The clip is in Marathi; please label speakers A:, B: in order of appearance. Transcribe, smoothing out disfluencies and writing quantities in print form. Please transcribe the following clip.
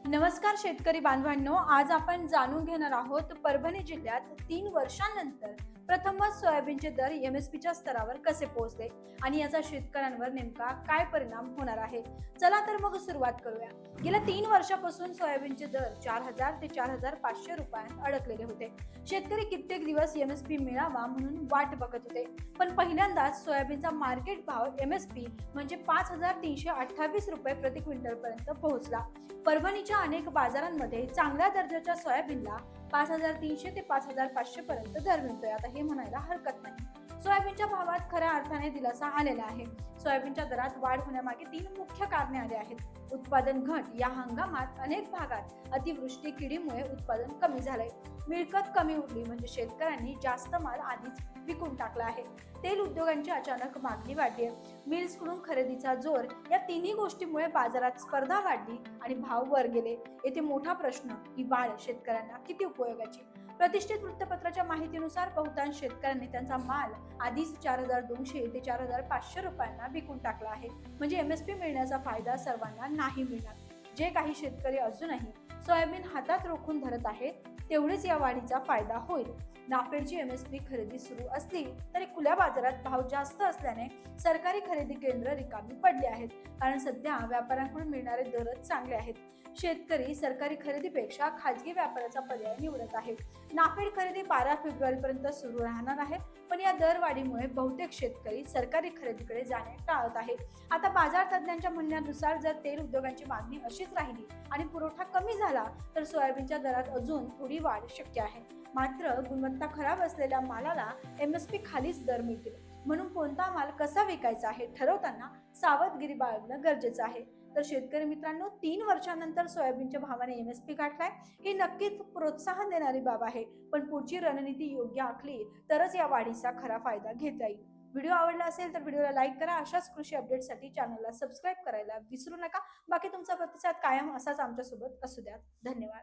A: नमस्कार शेतकरी बांधवांनो, आज आपण जाणून घेणार आहोत परभणी जिल्ह्यात 3 वर्षांनंतर प्रथमच सोयाबीनचे दर एमएसपीच्या स्तरावर कसे पोहोचले आणि याचा शेतकऱ्यांवर नेमका काय परिणाम होणार आहे. चला तर मग सुरुवात करूया. गेल्या 3 वर्षापासून सोयाबीनचे दर 4,000 ते 4,500 रुपयांत अडकलेले होते. शेतकरी कित्येक दिवस एमएसपी मिळावा म्हणून वाट बघत होते, पण पहिल्यांदाच सोयाबीनचा मार्केट भाव एमएसपी म्हणजे 5,328 रुपये प्रति क्विंटल पर्यंत पोहोचला. परभणीच्या अनेक बाजारांमध्ये चांगल्या दर्जाच्या सोयाबीनला 5,300 ते 5,500 पर्यंत दर मिळतोय. आता हे म्हणायला हरकत नाही. सोयाबीनच्या भावात खऱ्या अर्थाने दिलासा आलेला आहे. सोयाबीनच्या दरात वाढ होण्यामागे 3 मुख्य कारणे आली आहेत. उत्पादन घट. या हंगामात अनेक भागात अतिवृष्टी किडीमुळे उत्पादन कमी झालंय. मिळकत कमी उरली म्हणजे शेतकऱ्यांनी जास्त माल आधीच विकून टाकला आहे. तेल उद्योगांची अचानक मागणी वाढली आहे. मिल्सकडून खरेदीचा जोर. या तिन्ही गोष्टीमुळे बाजारात स्पर्धा वाढली आणि भाव वर गेले. येथे मोठा प्रश्न, ही वाढ शेतकऱ्यांना किती उपयोगाची. प्रतिष्ठित वृत्तपत्राच्या माहितीनुसार बहुतांश शेतकऱ्यांनी त्यांचा माल आधीच 4,200 ते 4,500 रुपयांना विकून टाकला आहे. म्हणजे एमएसपी मिळण्याचा फायदा सर्वांना नाही मिळणार. जे काही शेतकरी अजूनही सोयाबीन हातात रोखून धरत आहेत तेवढेच या वाढीचा फायदा होईल. नाफेडची एमएसपी खरेदी सुरू असली तरी खुल्या बाजारात भाव जास्त असल्याने सरकारी खरेदी केंद्र रिकामी पडली आहेत, कारण सध्या व्यापाऱ्यांकडून मिळणारे दरच चांगले आहेत. शेतकरी सरकारी खरेदीपेक्षा खाजगी व्यापाराचा पर्याय निवडत आहेत. नाफेड खरेदी 12 फेब्रुवारी पर्यंत सुरू राहणार आहे, पण या दरवाढीमुळे बहुतेक शेतकरी सरकारी खरेदीकडे जाणे टाळत आहेत. आता बाजार तज्ज्ञांच्या म्हणण्यानुसार जर तेल उद्योगांची मागणी अशीच राहिली आणि पुरवठा कमी झाला तर सोयाबीनच्या दरात अजून थोडी वाढ शक्य आहे. मात्र गुणवत्ता खराब असलेल्या मालाला एमएसपी खालीच दर मिळतील, म्हणून कोणता माल कसा विकायचा हे ठरवताना सावधगिरी बाळगणं गरजेचं आहे. तर शेतकरी मित्रांनो, 3 वर्षांनंतर सोयाबीनच्या भावाने एमएसपी गाठलाय ही नक्कीच प्रोत्साहन देणारी बाब आहे. पण पुढची रणनीती योग्य आखली तरच या वाढीचा खरा फायदा घेता येईल. व्हिडिओ आवडला असेल तर व्हिडिओला लाईक करा. अशाच कृषी अपडेटसाठी चॅनलला सबस्क्राईब करायला विसरू नका. बाकी तुमचा प्रतिसाद कायम असाच आमच्यासोबत असू द्या. धन्यवाद.